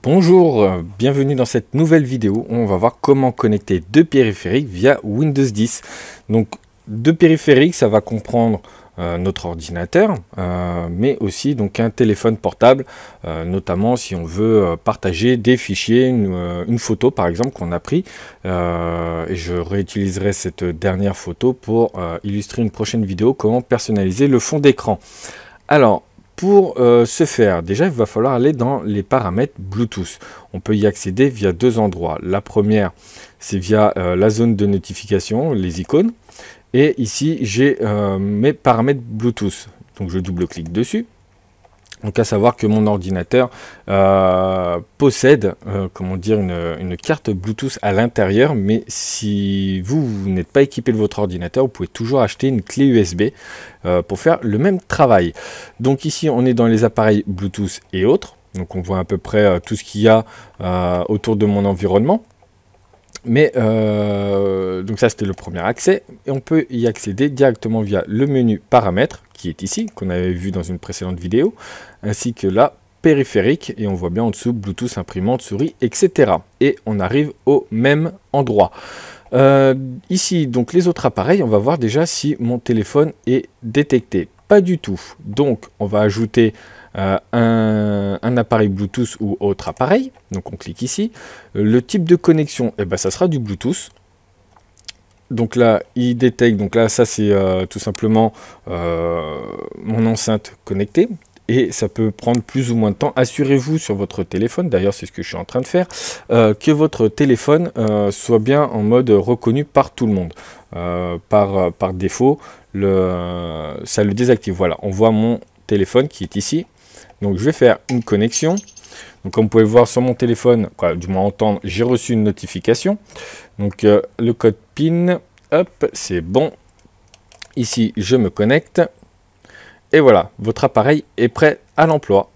Bonjour, bienvenue dans cette nouvelle vidéo où on va voir comment connecter deux périphériques via Windows 10. Donc deux périphériques, ça va comprendre notre ordinateur, mais aussi donc un téléphone portable, notamment si on veut partager des fichiers, une photo par exemple qu'on a pris, et je réutiliserai cette dernière photo pour illustrer une prochaine vidéo, comment personnaliser le fond d'écran. Alors, pour ce faire, déjà, il va falloir aller dans les paramètres Bluetooth. On peut y accéder via deux endroits. La première, c'est via la zone de notification, les icônes. Et ici, j'ai mes paramètres Bluetooth. Donc, je double-clique dessus. Donc, à savoir que mon ordinateur possède, comment dire, une carte Bluetooth à l'intérieur. Mais si vous n'êtes pas équipé de votre ordinateur, vous pouvez toujours acheter une clé USB pour faire le même travail. Donc ici, on est dans les appareils Bluetooth et autres. Donc on voit à peu près tout ce qu'il y a autour de mon environnement. Mais donc ça, c'était le premier accès. Et on peut y accéder directement via le menu paramètres, qui est ici, qu'on avait vu dans une précédente vidéo, ainsi que la périphérique. Et on voit bien en dessous Bluetooth, imprimante, souris, etc. Et on arrive au même endroit. Ici, donc les autres appareils, on va voir déjà si mon téléphone est détecté. Pas du tout. Donc, on va ajouter un appareil Bluetooth ou autre appareil. Donc, on clique ici. Le type de connexion, eh ben, ça sera du Bluetooth. Donc là, il détecte. Donc là, ça, c'est tout simplement mon enceinte connectée. Et ça peut prendre plus ou moins de temps. Assurez-vous sur votre téléphone, d'ailleurs c'est ce que je suis en train de faire, que votre téléphone soit bien en mode reconnu par tout le monde. Par défaut, ça le désactive. Voilà, on voit mon téléphone qui est ici. Donc je vais faire une connexion. Donc comme vous pouvez voir sur mon téléphone, du moins entendre, j'ai reçu une notification. Donc le code PIN, hop, c'est bon. Ici, je me connecte. Et voilà, votre appareil est prêt à l'emploi.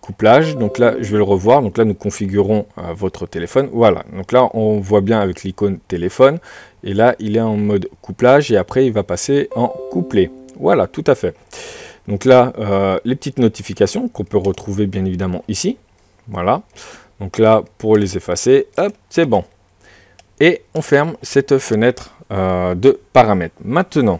Couplage, donc là, je vais le revoir. Donc là, nous configurons votre téléphone. Voilà, donc là, on voit bien avec l'icône téléphone. Et là, il est en mode couplage et après, il va passer en couplet. Voilà, tout à fait. Donc là, les petites notifications qu'on peut retrouver bien évidemment ici. Voilà. Donc là, pour les effacer, hop, c'est bon. Et on ferme cette fenêtre de paramètres. Maintenant,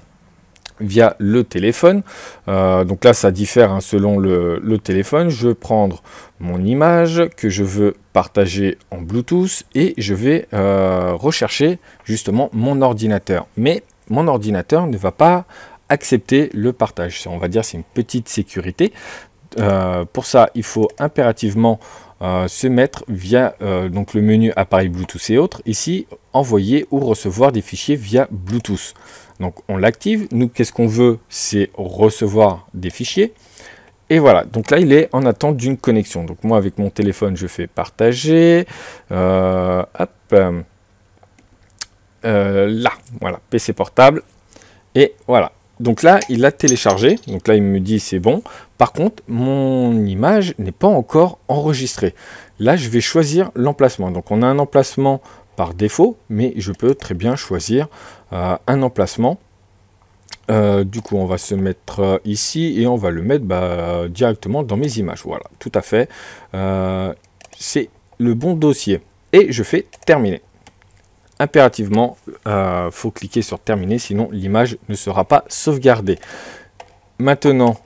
via le téléphone, donc là ça diffère selon le téléphone. Je vais prendre mon image que je veux partager en Bluetooth et je vais rechercher justement mon ordinateur, mais mon ordinateur ne va pas accepter le partage. On va dire c'est une petite sécurité. Pour ça il faut impérativement se mettre via donc le menu appareil Bluetooth et autres, ici envoyer ou recevoir des fichiers via Bluetooth. Donc on l'active. Nous, qu'est-ce qu'on veut? C'est recevoir des fichiers. Et voilà, donc là il est en attente d'une connexion. Donc moi avec mon téléphone je fais partager, hop, là, voilà, PC portable, et voilà. Donc là il a téléchargé, donc là il me dit c'est bon. Par contre mon image n'est pas encore enregistrée. Là je vais choisir l'emplacement. Donc on a un emplacement par défaut, mais je peux très bien choisir un emplacement. Du coup, on va se mettre ici et on va le mettre directement dans mes images. Voilà, tout à fait. C'est le bon dossier. Et je fais terminer. Impérativement, faut cliquer sur terminer, sinon l'image ne sera pas sauvegardée. Maintenant,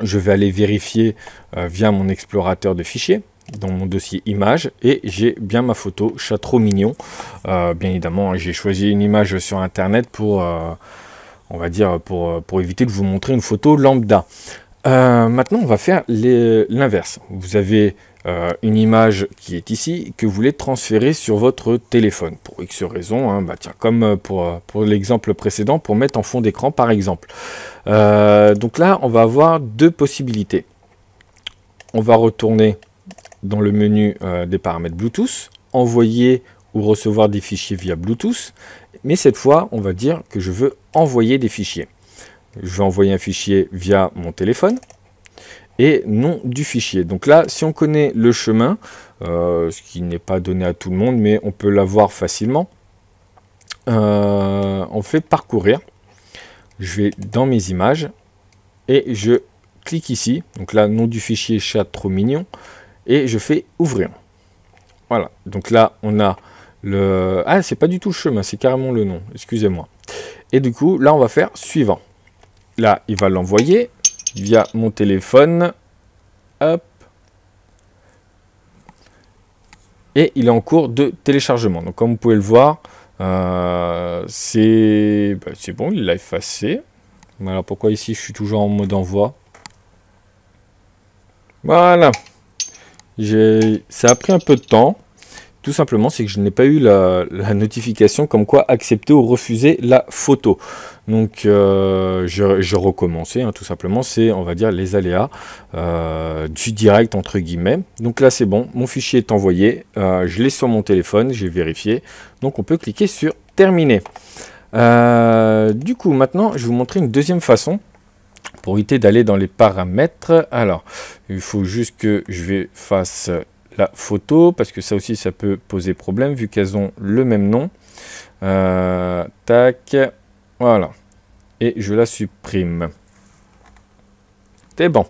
je vais aller vérifier via mon explorateur de fichiers dans mon dossier image et j'ai bien ma photo chat trop mignon. Bien évidemment, j'ai choisi une image sur internet pour on va dire pour éviter de vous montrer une photo lambda. Maintenant on va faire l'inverse. Vous avez une image qui est ici que vous voulez transférer sur votre téléphone pour X raison, hein, tiens, comme pour l'exemple précédent, pour mettre en fond d'écran par exemple. Donc là on va avoir deux possibilités. On va retourner dans le menu des paramètres Bluetooth, envoyer ou recevoir des fichiers via Bluetooth, mais cette fois on va dire que je veux envoyer des fichiers. Je vais envoyer un fichier via mon téléphone et nom du fichier. Donc là, si on connaît le chemin, ce qui n'est pas donné à tout le monde, mais on peut l'avoir facilement, on fait parcourir. Je vais dans mes images et je clique ici. Donc là, nom du fichier chat trop mignon. Et je fais ouvrir. Voilà, donc là, on a le... Ah, c'est pas du tout le chemin, c'est carrément le nom, excusez-moi. Et du coup, là, on va faire suivant. Là, il va l'envoyer via mon téléphone. Hop. Et il est en cours de téléchargement. Donc, comme vous pouvez le voir, c'est bon, il l'a effacé. Alors, pourquoi ici, je suis toujours en mode envoi? Voilà. Ça a pris un peu de temps. Tout simplement, c'est que je n'ai pas eu la notification comme quoi accepter ou refuser la photo. Donc, je recommençais, hein, tout simplement. C'est, on va dire, les aléas du direct, entre guillemets. Donc là, c'est bon. Mon fichier est envoyé. Je l'ai sur mon téléphone. J'ai vérifié. Donc, on peut cliquer sur « Terminer ». Du coup, maintenant, je vais vous montrer une deuxième façon pour éviter d'aller dans les paramètres. Alors, il faut juste que je fasse la photo, parce que ça aussi, ça peut poser problème, vu qu'elles ont le même nom. Tac, voilà. Et je la supprime. C'est bon.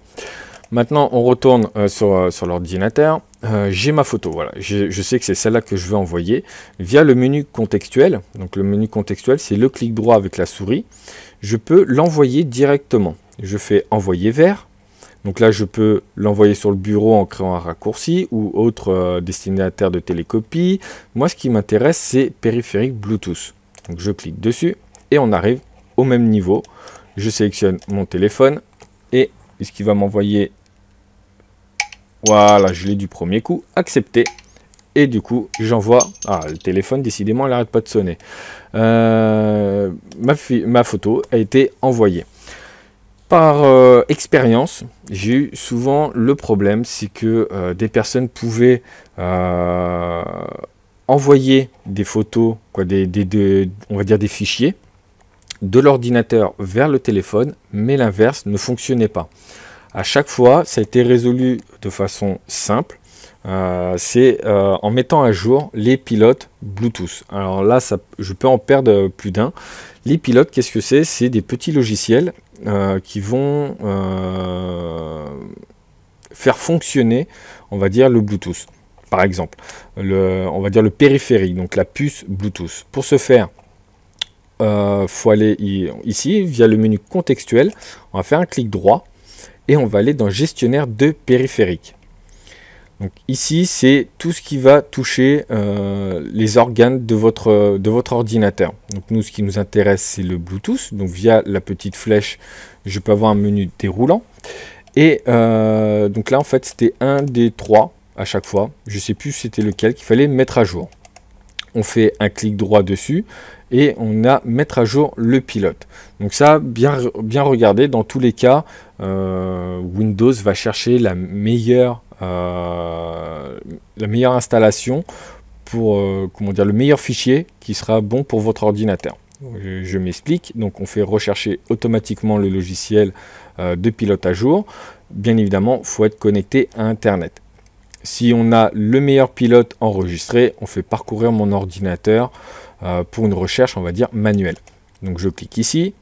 Maintenant, on retourne sur l'ordinateur. J'ai ma photo, voilà. Je sais que c'est celle-là que je veux envoyer via le menu contextuel. Donc, le menu contextuel, c'est le clic droit avec la souris. Je peux l'envoyer directement. Je fais envoyer vers. Donc là, je peux l'envoyer sur le bureau en créant un raccourci ou autre destinataire de télécopie. Moi, ce qui m'intéresse, c'est périphérique Bluetooth. Donc je clique dessus et on arrive au même niveau. Je sélectionne mon téléphone et ce qui va m'envoyer, voilà, je l'ai du premier coup, accepté. Et du coup, j'envoie, le téléphone, décidément, il n'arrête pas de sonner. Ma photo a été envoyée. Par expérience, j'ai eu souvent le problème, c'est que des personnes pouvaient envoyer des photos, on va dire des fichiers, de l'ordinateur vers le téléphone, mais l'inverse ne fonctionnait pas. À chaque fois, ça a été résolu de façon simple. C'est en mettant à jour les pilotes Bluetooth. Alors là, je peux en perdre plus d'un. Les pilotes, qu'est-ce que c'est? C'est des petits logiciels qui vont faire fonctionner, on va dire, le Bluetooth. Par exemple, on va dire le périphérique, donc la puce Bluetooth. Pour ce faire, faut aller ici, via le menu contextuel, on va faire un clic droit et on va aller dans gestionnaire de périphériques. Donc ici, c'est tout ce qui va toucher les organes de votre ordinateur. Donc nous, ce qui nous intéresse, c'est le Bluetooth. Donc via la petite flèche, je peux avoir un menu déroulant. Et donc là, en fait, c'était un des trois à chaque fois. Je ne sais plus c'était lequel qu'il fallait mettre à jour. On fait un clic droit dessus et on a mettre à jour le pilote. Donc ça, bien regarder, dans tous les cas, Windows va chercher la meilleure installation pour le meilleur fichier qui sera bon pour votre ordinateur. Je m'explique. Donc on fait rechercher automatiquement le logiciel de pilote à jour. Bien évidemment, il faut être connecté à Internet. Si on a le meilleur pilote enregistré, on fait parcourir mon ordinateur pour une recherche, on va dire, manuelle. Donc je clique ici.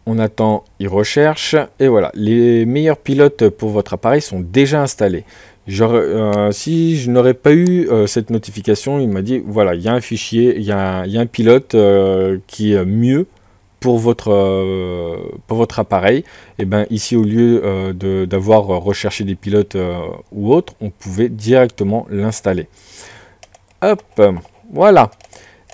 On attend, il recherche. Et voilà, les meilleurs pilotes pour votre appareil sont déjà installés. Si je n'aurais pas eu cette notification, il m'a dit, voilà, il y a un fichier, il y a un pilote qui est mieux pour votre appareil. Et bien ici, au lieu d'avoir recherché des pilotes ou autres, on pouvait directement l'installer. Hop, voilà.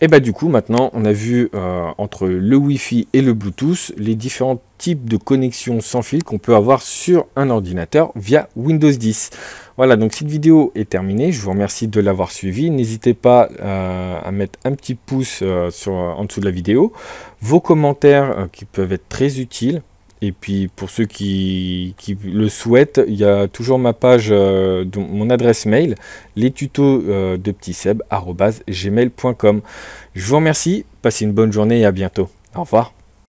Et bien du coup, maintenant, on a vu entre le Wi-Fi et le Bluetooth, les différents types de connexions sans fil qu'on peut avoir sur un ordinateur via Windows 10. Voilà, donc cette vidéo est terminée. Je vous remercie de l'avoir suivi. N'hésitez pas à mettre un petit pouce en dessous de la vidéo. Vos commentaires qui peuvent être très utiles. Et puis pour ceux qui le souhaitent, il y a toujours ma page, mon adresse mail, les tutos de ptiseb@gmail.com. Je vous remercie, passez une bonne journée et à bientôt. Au revoir.